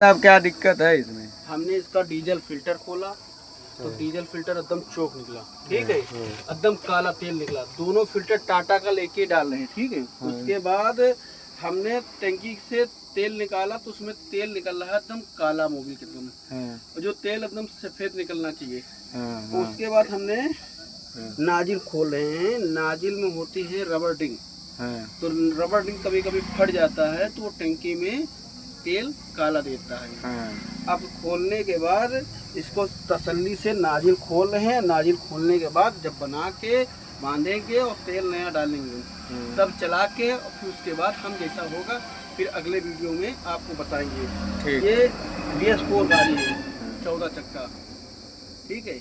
अब क्या दिक्कत है इसमें? हमने इसका डीजल फिल्टर खोला तो डीजल फिल्टर एकदम चौक निकला, ठीक है, एकदम काला तेल निकला। दोनों फिल्टर टाटा का लेके डाल रहे हैं, ठीक है। उसके बाद हमने टंकी से तेल निकाला तो उसमें तेल निकल रहा है एकदम काला मोबिल के एकदम, जो तेल एकदम सफेद निकलना चाहिए। उसके बाद हमने नाजिल खोल रहे हैं। नाजिल में होती है रबर डिंग, तो रबर डिंग कभी कभी फट जाता है तो वो टंकी में तेल काला देता है। अब खोलने के बाद इसको तसल्ली से नाजिल खोल रहे हैं। नाजिल खोलने के बाद जब बना के बांधेंगे और तेल नया डालेंगे, तब चला के और फिर उसके बाद हम जैसा होगा फिर अगले वीडियो में आपको बताएंगे। ये DS4 गाड़ी है, 14 चक्का, ठीक है।